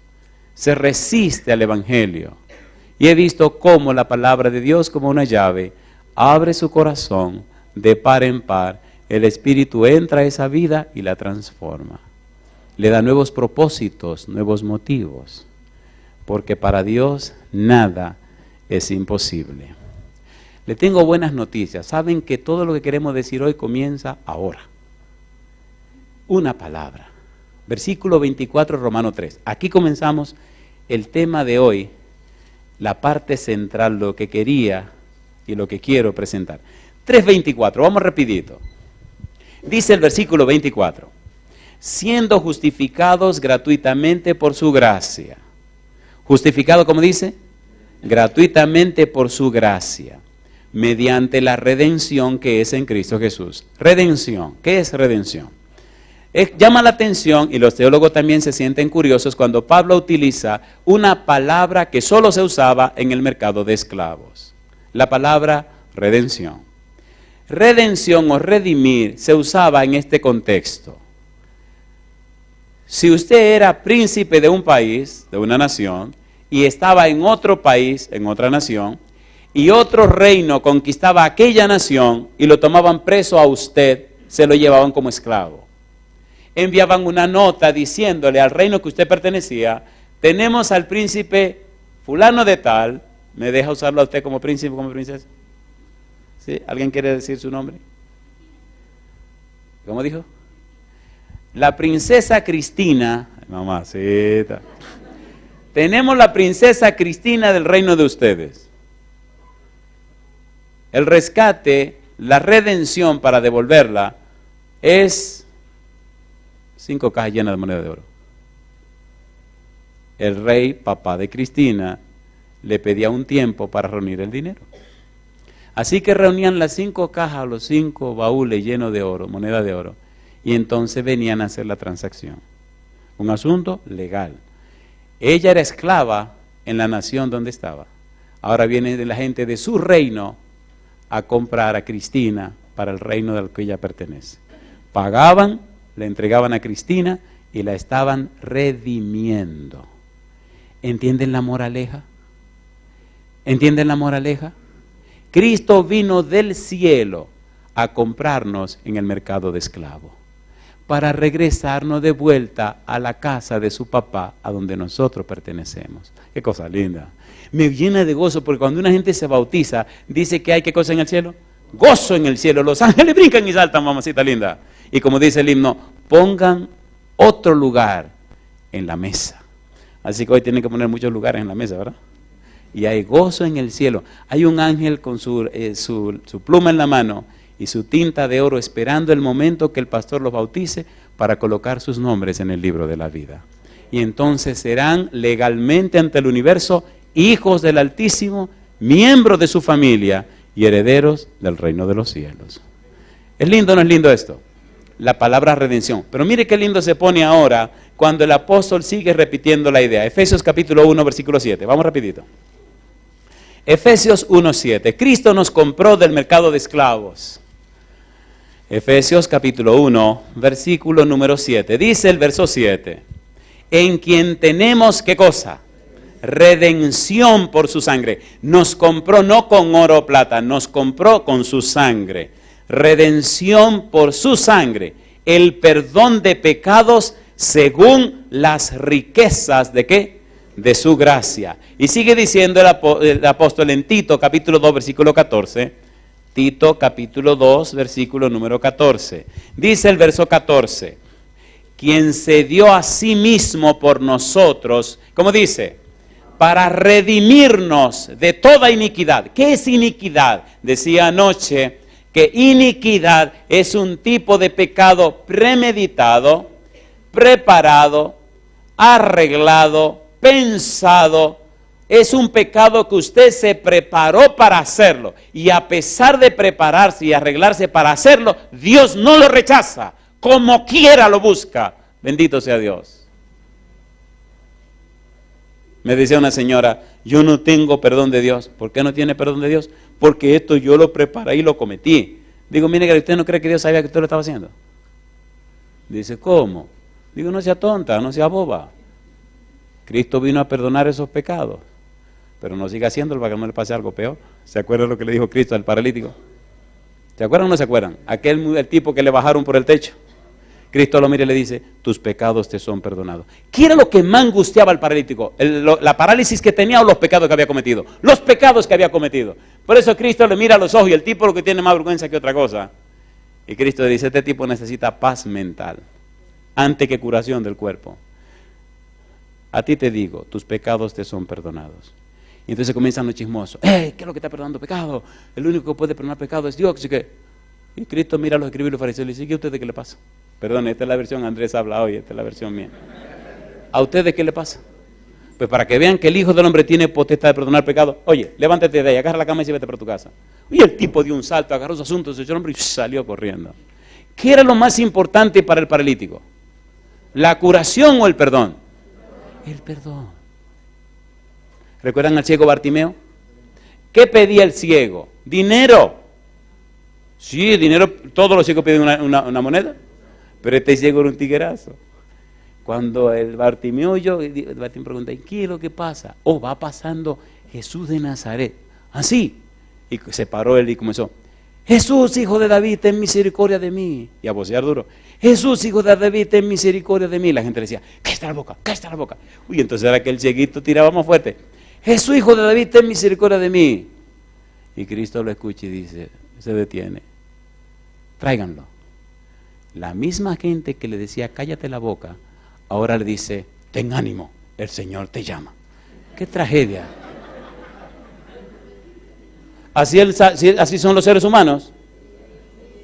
Speaker 1: se resiste al Evangelio. Y he visto cómo la palabra de Dios, como una llave, abre su corazón de par en par. El Espíritu entra a esa vida y la transforma. Le da nuevos propósitos, nuevos motivos. Porque para Dios nada es imposible. Le tengo buenas noticias. Saben que todo lo que queremos decir hoy comienza ahora. Una palabra. Versículo 24, Romano 3. Aquí comenzamos el tema de hoy, la parte central, lo que quería y lo que quiero presentar. 3:24, vamos rapidito. Dice el versículo 24, siendo justificados gratuitamente por su gracia. Justificado, ¿cómo dice? Gratuitamente por su gracia, mediante la redención que es en Cristo Jesús. Redención, ¿qué es redención? Llama la atención, y los teólogos también se sienten curiosos, cuando Pablo utiliza una palabra que solo se usaba en el mercado de esclavos. La palabra redención. Redención o redimir se usaba en este contexto. Si usted era príncipe de un país, de una nación, y estaba en otro país, en otra nación, y otro reino conquistaba aquella nación y lo tomaban preso a usted, se lo llevaban como esclavo. Enviaban una nota diciéndole al reino que usted pertenecía, tenemos al príncipe fulano de tal, ¿me deja usarlo a usted como príncipe, como princesa? ¿Sí? ¿Alguien quiere decir su nombre? ¿Cómo dijo? La princesa Cristina, mamacita. Tenemos la princesa Cristina del reino de ustedes. El rescate, la redención para devolverla es 5 cajas llenas de moneda de oro. El rey, papá de Cristina, le pedía un tiempo para reunir el dinero. Así que reunían las 5 cajas, los 5 baúles llenos de oro, moneda de oro, y entonces venían a hacer la transacción. Un asunto legal. Ella era esclava en la nación donde estaba. Ahora viene la gente de su reino a comprar a Cristina para el reino al que ella pertenece. Pagaban, le entregaban a Cristina y la estaban redimiendo. ¿Entienden la moraleja? ¿Entienden la moraleja? Cristo vino del cielo a comprarnos en el mercado de esclavos, para regresarnos de vuelta a la casa de su papá, a donde nosotros pertenecemos. Qué cosa linda. Me llena de gozo, porque cuando una gente se bautiza, dice que hay ¿qué cosa en el cielo? Gozo en el cielo. Los ángeles brincan y saltan, mamacita linda. Y como dice el himno, pongan otro lugar en la mesa. Así que hoy tienen que poner muchos lugares en la mesa, ¿verdad? Y hay gozo en el cielo. Hay un ángel con su pluma en la mano y su tinta de oro, esperando el momento que el pastor los bautice para colocar sus nombres en el libro de la vida. Y entonces serán legalmente ante el universo hijos del Altísimo, miembros de su familia y herederos del reino de los cielos. ¿Es lindo o no es lindo esto? La palabra redención. Pero mire qué lindo se pone ahora cuando el apóstol sigue repitiendo la idea. Efesios capítulo 1, versículo 7. Vamos rapidito. Efesios 1:7. Cristo nos compró del mercado de esclavos. Efesios capítulo 1, versículo número 7. Dice el verso 7. En quien tenemos, ¿qué cosa? Redención por su sangre. Nos compró no con oro o plata, nos compró con su sangre. Redención por su sangre. El perdón de pecados según las riquezas ¿de qué? De su gracia. Y sigue diciendo el apóstol en Tito capítulo 2 versículo 14. Tito capítulo 2 versículo número 14. Dice el verso 14. Quien se dio a sí mismo por nosotros, ¿cómo dice? Para redimirnos de toda iniquidad. ¿Qué es iniquidad? Decía anoche que iniquidad es un tipo de pecado premeditado, preparado, arreglado, pensado, Es un pecado que usted se preparó para hacerlo. Y a pesar de prepararse y arreglarse para hacerlo, Dios no lo rechaza. Como quiera lo busca. Bendito sea Dios. Me decía una señora, yo no tengo perdón de Dios. ¿Por qué no tiene perdón de Dios? Porque esto yo lo preparé y lo cometí. Digo, mire, ¿usted no cree que Dios sabía que usted lo estaba haciendo? Dice, ¿cómo? Digo, no sea tonta, no sea boba. Cristo vino a perdonar esos pecados. Pero no siga haciéndolo para que no le pase algo peor. ¿Se acuerdan lo que le dijo Cristo al paralítico? ¿Se acuerdan o no se acuerdan? El tipo que le bajaron por el techo. Cristo lo mira y le dice, tus pecados te son perdonados. ¿Qué era lo que más angustiaba al paralítico? ¿La parálisis que tenía o los pecados que había cometido? Los pecados que había cometido. Por eso Cristo le mira a los ojos y el tipo lo que tiene más vergüenza que otra cosa. Y Cristo le dice, este tipo necesita paz mental antes que curación del cuerpo. A ti te digo, tus pecados te son perdonados. Y entonces comienzan los chismosos. ¿Qué es lo que está perdonando pecado? El único que puede perdonar pecado es Dios. Así que, y Cristo mira a los escribas y los fariseos y le dice, ¿y a ustedes qué le pasa? Perdón, esta es la versión Andrés habla hoy, esta es la versión mía. ¿A ustedes qué le pasa? Pues para que vean que el Hijo del Hombre tiene potestad de perdonar pecado. Oye, levántate de ahí, agarra la cama y vete para tu casa. Y el tipo dio un salto, agarró su asunto, se echó el hombro y salió corriendo. ¿Qué era lo más importante para el paralítico? ¿La curación o el perdón? El perdón. ¿Recuerdan al ciego Bartimeo? ¿Qué pedía el ciego? ¿Dinero? Sí, dinero, todos los ciegos piden una moneda, pero este ciego era un tiguerazo. Cuando el Bartimeo Bartimeo pregunta, ¿qué es lo que pasa? Va pasando Jesús de Nazaret. Así. Y se paró él y comenzó, Jesús, hijo de David, ten misericordia de mí. Y a vocear duro, Jesús, hijo de David, ten misericordia de mí. La gente le decía, cállate la boca, cállate la boca. Uy, entonces era que el cieguito tiraba más fuerte. Jesús, hijo de David, ten misericordia de mí. Y Cristo lo escucha y dice, se detiene. Tráiganlo. La misma gente que le decía, cállate la boca, ahora le dice, ten ánimo, el Señor te llama. ¡Qué tragedia! Así son los seres humanos.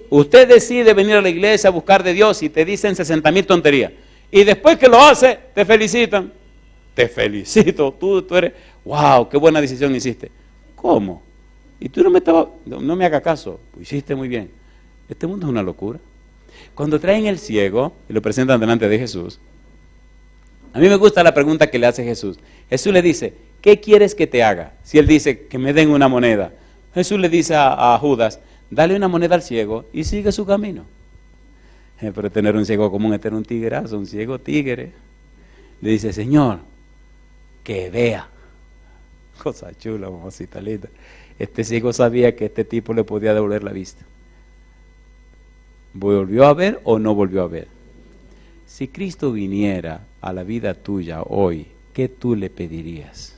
Speaker 1: Usted decide venir a la iglesia a buscar de Dios y te dicen 60,000 tonterías. Y después que lo hace, te felicitan. Te felicito, tú eres, wow, qué buena decisión hiciste. ¿Cómo? Y tú no me hagas caso, pues hiciste muy bien. Este mundo es una locura. Cuando traen el ciego y lo presentan delante de Jesús, a mí me gusta la pregunta que le hace Jesús. Jesús le dice, ¿qué quieres que te haga? Si él dice, que me den una moneda. Jesús le dice a Judas, dale una moneda al ciego y sigue su camino. Pero tener un ciego común es tener un tiguerazo, un ciego tigre. Le dice, Señor, que vea. Cosa chula, mamacita linda. Este ciego sabía que este tipo le podía devolver la vista. ¿Volvió a ver o no volvió a ver? Si Cristo viniera a la vida tuya hoy, ¿qué tú le pedirías?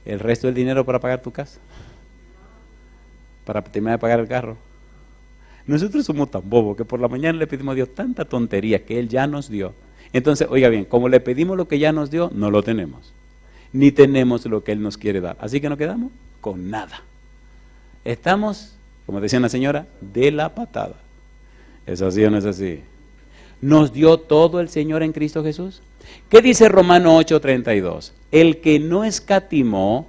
Speaker 1: ¿El resto del dinero para pagar tu casa? ¿Para terminar de pagar el carro? Nosotros somos tan bobos que por la mañana le pedimos a Dios tanta tontería que Él ya nos dio. Entonces, oiga bien, como le pedimos lo que ya nos dio, no lo tenemos. Ni tenemos lo que Él nos quiere dar. Así que nos quedamos con nada. Estamos, como decía una señora, de la patada. ¿Es así o no es así? ¿Nos dio todo el Señor en Cristo Jesús? ¿Qué dice Romanos 8:32? El que no escatimó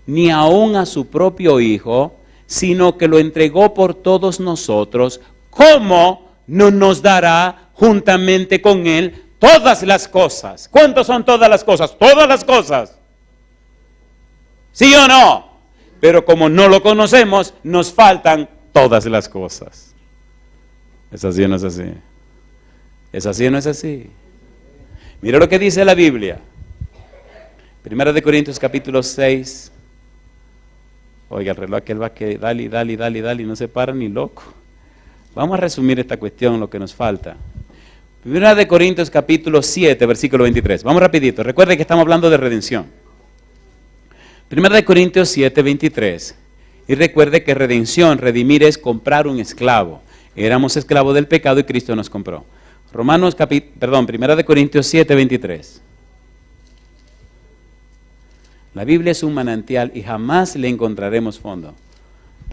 Speaker 1: ni aun a su propio Hijo, sino que lo entregó por todos nosotros, ¿cómo no nos dará juntamente con Él todas las cosas? ¿Cuántas son todas las cosas? Todas las cosas. ¿Sí o no? Pero como no lo conocemos, nos faltan todas las cosas. ¿Es así o no es así? ¿Es así o no es así? Mira lo que dice la Biblia. 1 Corintios capítulo 6. Oiga, el reloj aquel va que dale, y no se para ni loco. Vamos a resumir esta cuestión, lo que nos falta. 1 Corintios capítulo 7, versículo 23. Vamos rapidito. Recuerde que estamos hablando de redención. 1 Corintios 7, 23. Y recuerde que redención, redimir es comprar un esclavo. Éramos esclavos del pecado y Cristo nos compró. 1 Corintios 7, 23. La Biblia es un manantial y jamás le encontraremos fondo.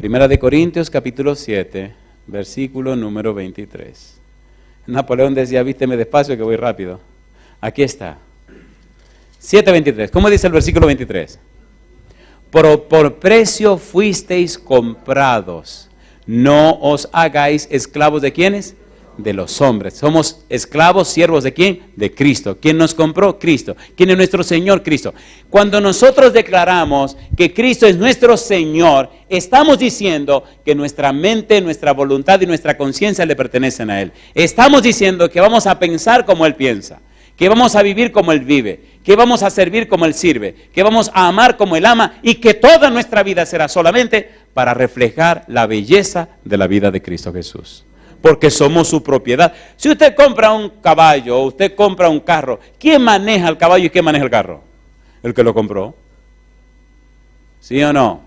Speaker 1: 1 Corintios capítulo 7, versículo número 23. Napoleón decía, vísteme despacio que voy rápido. Aquí está. 7:23. ¿Cómo dice el versículo 23? Por precio fuisteis comprados. No os hagáis esclavos de ¿quiénes? De los hombres. Somos esclavos, siervos de ¿quién? De Cristo. ¿Quién nos compró? Cristo. ¿Quién es nuestro Señor? Cristo. Cuando nosotros declaramos que Cristo es nuestro Señor, estamos diciendo que nuestra mente, nuestra voluntad y nuestra conciencia le pertenecen a Él. Estamos diciendo que vamos a pensar como Él piensa, que vamos a vivir como Él vive, que vamos a servir como Él sirve, que vamos a amar como Él ama y que toda nuestra vida será solamente para reflejar la belleza de la vida de Cristo Jesús. Porque somos su propiedad. Si usted compra un caballo o usted compra un carro, ¿quién maneja el caballo y quién maneja el carro? El que lo compró. ¿Sí o no?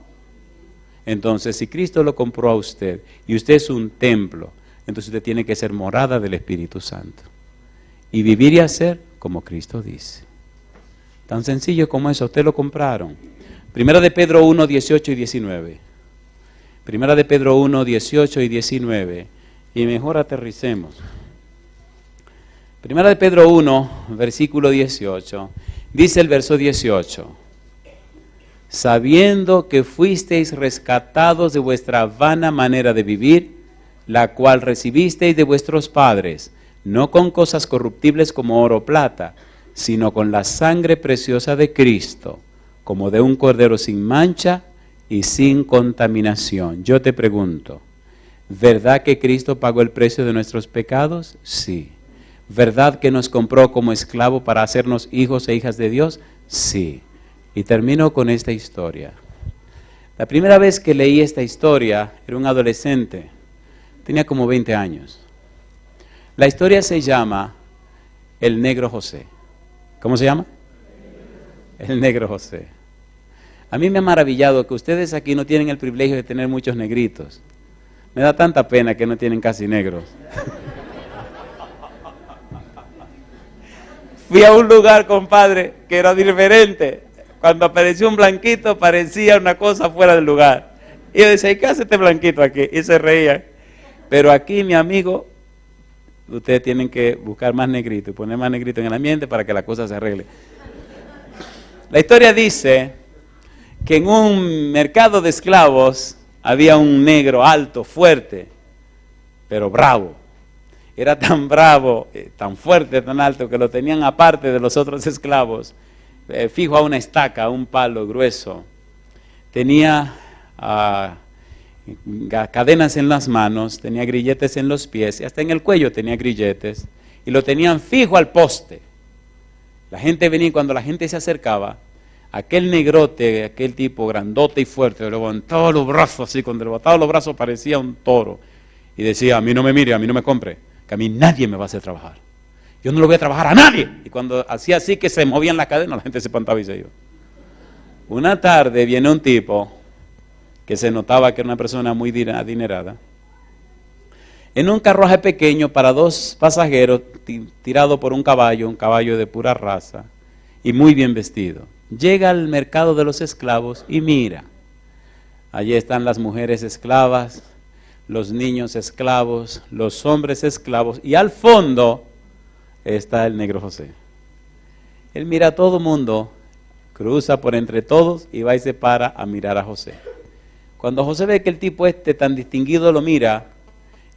Speaker 1: Entonces, si Cristo lo compró a usted y usted es un templo, entonces usted tiene que ser morada del Espíritu Santo. Y vivir y hacer como Cristo dice. Tan sencillo como eso, usted lo compraron. Primera de Pedro 1, 18 y 19. Primera de Pedro 1, 18 y 19. Y mejor aterricemos. Primera de Pedro 1, versículo 18. Dice el verso 18. Sabiendo que fuisteis rescatados de vuestra vana manera de vivir, la cual recibisteis de vuestros padres, no con cosas corruptibles como oro o plata, sino con la sangre preciosa de Cristo, como de un cordero sin mancha y sin contaminación. Yo te pregunto, ¿verdad que Cristo pagó el precio de nuestros pecados? Sí. ¿Verdad que nos compró como esclavo para hacernos hijos e hijas de Dios? Sí. Y termino con esta historia. La primera vez que leí esta historia, era un adolescente, tenía como 20 años. La historia se llama El Negro José. ¿Cómo se llama? El Negro José. A mí me ha maravillado que ustedes aquí no tienen el privilegio de tener muchos negritos. Me da tanta pena que no tienen casi negros. Fui a un lugar, compadre, que era diferente. Cuando apareció un blanquito, parecía una cosa fuera del lugar. Y yo decía, ¿qué hace este blanquito aquí? Y se reían. Pero aquí, mi amigo, ustedes tienen que buscar más negrito y poner más negrito en el ambiente para que la cosa se arregle. La historia dice que en un mercado de esclavos había un negro alto, fuerte, pero bravo. Era tan bravo, tan fuerte, tan alto, que lo tenían aparte de los otros esclavos, fijo a una estaca, a un palo grueso. Tenía cadenas en las manos, tenía grilletes en los pies, y hasta en el cuello tenía grilletes, y lo tenían fijo al poste. La gente venía y cuando la gente se acercaba, aquel negrote, aquel tipo grandote y fuerte, levantaba los brazos así, cuando levantaba los brazos parecía un toro, y decía, a mí no me mire, a mí no me compre, que a mí nadie me va a hacer trabajar. Yo no le voy a trabajar a nadie. Y cuando hacía así que se movían las cadenas, la gente se espantaba y se iba. Una tarde viene un tipo que se notaba que era una persona muy adinerada, en un carruaje pequeño para 2 pasajeros, tirado por un caballo de pura raza, y muy bien vestido. Llega al mercado de los esclavos y mira, allí están las mujeres esclavas, los niños esclavos, los hombres esclavos, y al fondo está el negro José. Él mira a todo mundo, cruza por entre todos y va y se para a mirar a José. Cuando José ve que el tipo tan distinguido lo mira,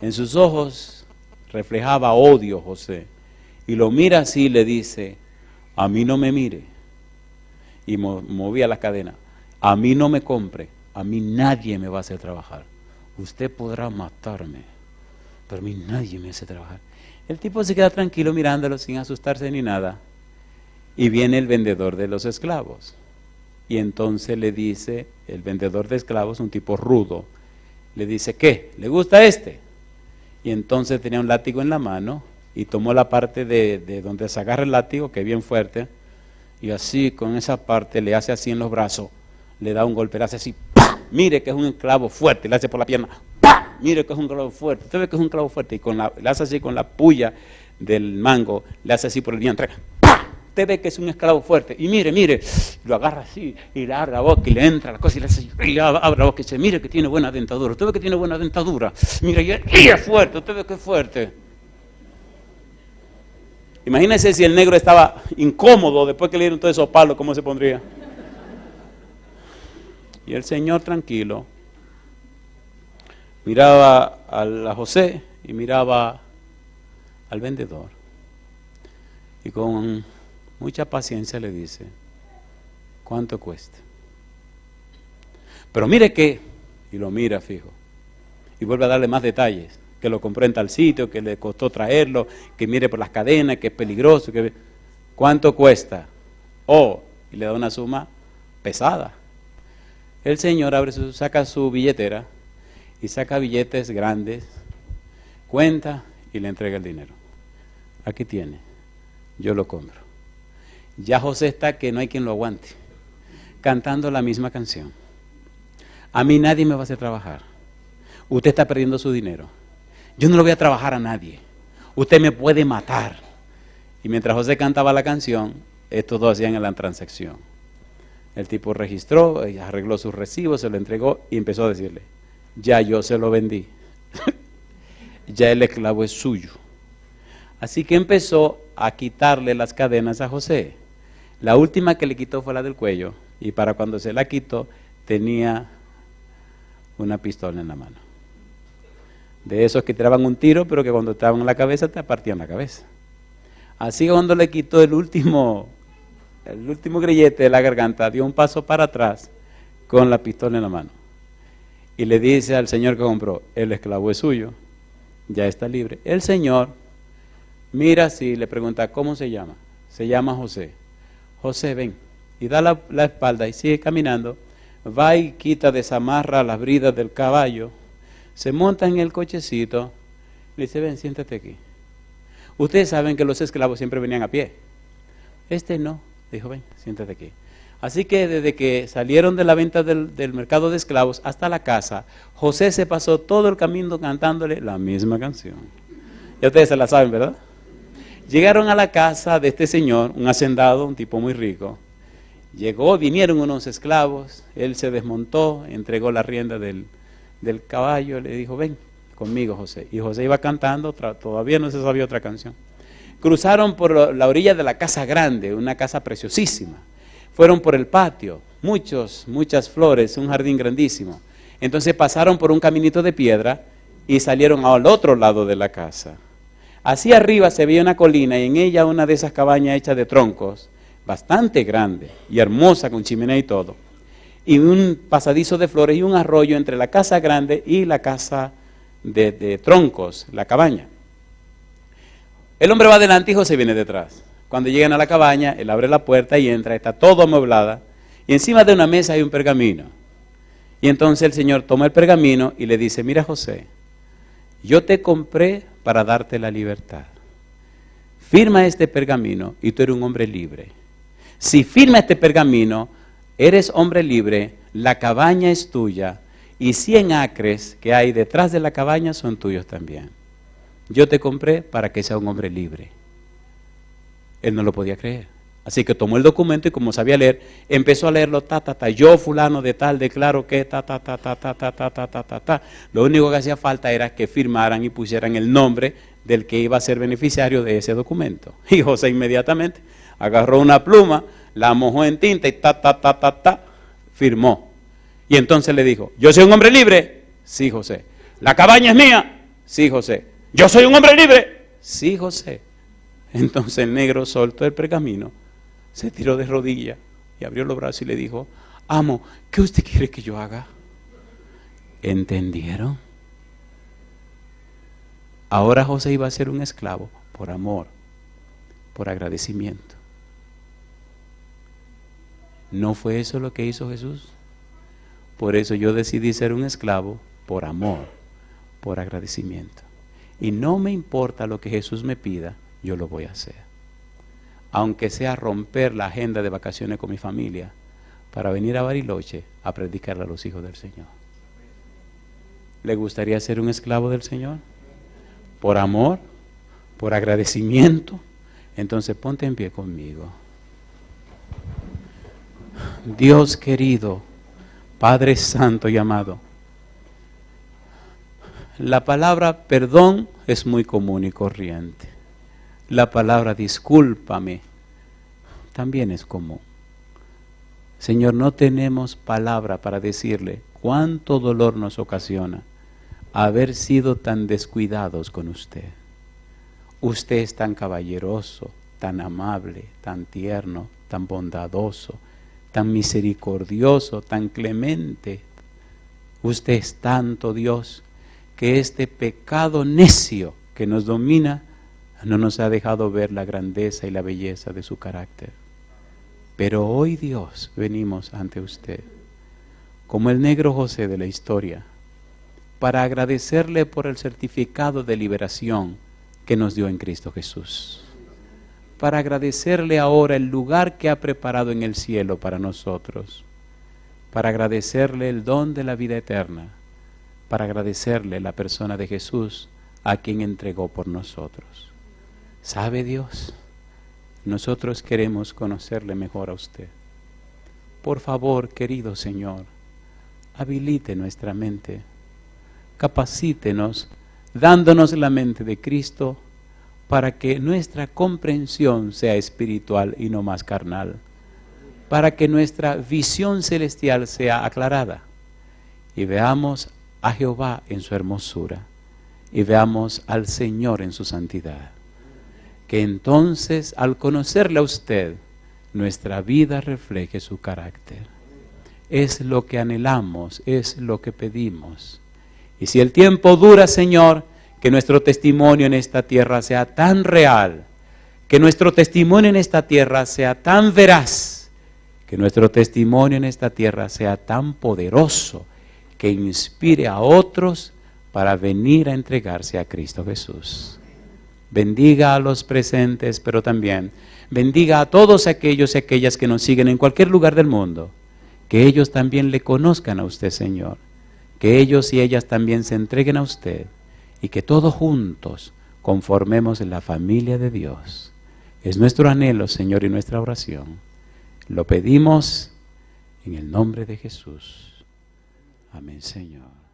Speaker 1: en sus ojos reflejaba odio José, y lo mira así y le dice, a mí no me mire, y movía las cadenas, a mí no me compre, a mí nadie me va a hacer trabajar, usted podrá matarme, pero a mí nadie me hace trabajar. El tipo se queda tranquilo mirándolo sin asustarse ni nada, y viene el vendedor de los esclavos, y entonces le dice, el vendedor de esclavos, un tipo rudo, le dice, ¿qué? ¿Le gusta este? Y entonces tenía un látigo en la mano, y tomó la parte de donde se agarra el látigo, que es bien fuerte, y así con esa parte le hace así en los brazos, le da un golpe, le hace así, ¡pah! Mire que es un clavo fuerte, le hace por la pierna, ¡pah! Mire que es un clavo fuerte, usted ve que es un clavo fuerte, y le hace así con la puya del mango, le hace así por el vientre, ¡pah! Usted ve que es un esclavo fuerte, y mire, lo agarra así, y le abre la boca, y le entra la cosa, y le hace así, y le abre la boca, y dice, mire que tiene buena dentadura, usted ve que tiene buena dentadura, mire, y es fuerte, usted ve que es fuerte. Imagínense si el negro estaba incómodo después que le dieron todos esos palos, ¿cómo se pondría? Y el Señor tranquilo miraba a José y miraba al vendedor. Y con mucha paciencia le dice, ¿cuánto cuesta? Pero mire que, y lo mira fijo, y vuelve a darle más detalles, que lo compró en tal sitio, que le costó traerlo, que mire por las cadenas, que es peligroso, que ¿cuánto cuesta? Oh, y le da una suma pesada. El Señor saca su billetera y saca billetes grandes, cuenta y le entrega el dinero. Aquí tiene, yo lo compro. Ya José está que no hay quien lo aguante, cantando la misma canción. A mí nadie me va a hacer trabajar. Usted está perdiendo su dinero. Yo no lo voy a trabajar a nadie. Usted me puede matar. Y mientras José cantaba la canción, estos dos hacían la transacción. El tipo registró, arregló sus recibos, se lo entregó y empezó a decirle, ya yo se lo vendí. Ya el esclavo es suyo. Así que empezó a quitarle las cadenas a José. La última que le quitó fue la del cuello, y para cuando se la quitó tenía una pistola en la mano. De esos que tiraban un tiro, pero que cuando estaban en la cabeza te partían la cabeza. Así que cuando le quitó el último grillete de la garganta, dio un paso para atrás con la pistola en la mano. Y le dice al señor que compró, el esclavo es suyo, ya está libre. El señor mira así, le pregunta, ¿cómo se llama? Se llama José. José, ven. Y da la espalda y sigue caminando. Va y quita, desamarra las bridas del caballo. Se monta en el cochecito. Le dice, ven, siéntate aquí. Ustedes saben que los esclavos siempre venían a pie. Este no. Dijo, ven, siéntate aquí. Así que desde que salieron de la venta del mercado de esclavos hasta la casa, José se pasó todo el camino cantándole la misma canción. Ya ustedes se la saben, ¿verdad? Llegaron a la casa de este señor, un hacendado, un tipo muy rico. Vinieron unos esclavos, él se desmontó, entregó la rienda del caballo, le dijo, ven conmigo, José. Y José iba cantando, todavía no se sabía otra canción. Cruzaron por la orilla de la casa grande, una casa preciosísima. Fueron por el patio, muchas flores, un jardín grandísimo. Entonces pasaron por un caminito de piedra y salieron al otro lado de la casa. Así arriba se veía una colina y en ella una de esas cabañas hechas de troncos, bastante grande y hermosa con chimenea y todo. Y un pasadizo de flores y un arroyo entre la casa grande y la casa de troncos, la cabaña. El hombre va adelante y José viene detrás. Cuando llegan a la cabaña, él abre la puerta y entra, está todo amueblada, y encima de una mesa hay un pergamino. Y entonces el Señor toma el pergamino y le dice, mira José, yo te compré para darte la libertad. Firma este pergamino y tú eres un hombre libre. Si firma este pergamino, eres hombre libre, la cabaña es tuya, y 100 acres que hay detrás de la cabaña son tuyos también. Yo te compré para que sea un hombre libre. Él no lo podía creer. Así que tomó el documento y como sabía leer, empezó a leerlo, yo fulano de tal, declaro que Lo único que hacía falta era que firmaran y pusieran el nombre del que iba a ser beneficiario de ese documento. Y José inmediatamente agarró una pluma, la mojó en tinta y firmó. Y entonces le dijo, ¿yo soy un hombre libre? Sí, José. ¿La cabaña es mía? Sí, José. ¿Yo soy un hombre libre? Sí, José. Entonces el negro soltó el pergamino, se tiró de rodillas y abrió los brazos y le dijo, amo, ¿qué usted quiere que yo haga? ¿Entendieron? Ahora José iba a ser un esclavo por amor, por agradecimiento. ¿No fue eso lo que hizo Jesús? Por eso yo decidí ser un esclavo por amor, por agradecimiento. Y no me importa lo que Jesús me pida, yo lo voy a hacer. Aunque sea romper la agenda de vacaciones con mi familia para venir a Bariloche a predicarle a los hijos del Señor. ¿Le gustaría ser un esclavo del Señor? Por amor, por agradecimiento. Entonces ponte en pie conmigo. Dios querido, Padre Santo y amado, la palabra perdón es muy común y corriente. La palabra discúlpame también es común. Señor, no tenemos palabra para decirle cuánto dolor nos ocasiona haber sido tan descuidados con usted. Usted es tan caballeroso, tan amable, tan tierno, tan bondadoso, tan misericordioso, tan clemente. Usted es tanto Dios que este pecado necio que nos domina no nos ha dejado ver la grandeza y la belleza de su carácter. Pero hoy, Dios, venimos ante usted, como el negro José de la historia, para agradecerle por el certificado de liberación que nos dio en Cristo Jesús. Para agradecerle ahora el lugar que ha preparado en el cielo para nosotros. Para agradecerle el don de la vida eterna. Para agradecerle la persona de Jesús a quien entregó por nosotros. ¿Sabe Dios? Nosotros queremos conocerle mejor a usted. Por favor, querido Señor, habilite nuestra mente, capacítenos, dándonos la mente de Cristo, para que nuestra comprensión sea espiritual y no más carnal, para que nuestra visión celestial sea aclarada, y veamos a Jehová en su hermosura, y veamos al Señor en su santidad. Que entonces, al conocerle a usted, nuestra vida refleje su carácter. Es lo que anhelamos, es lo que pedimos. Y si el tiempo dura, Señor, que nuestro testimonio en esta tierra sea tan real, que nuestro testimonio en esta tierra sea tan veraz, que nuestro testimonio en esta tierra sea tan poderoso, que inspire a otros para venir a entregarse a Cristo Jesús. Bendiga a los presentes, pero también bendiga a todos aquellos y aquellas que nos siguen en cualquier lugar del mundo. Que ellos también le conozcan a usted, Señor. Que ellos y ellas también se entreguen a usted. Y que todos juntos conformemos la familia de Dios. Es nuestro anhelo, Señor, y nuestra oración. Lo pedimos en el nombre de Jesús. Amén, Señor.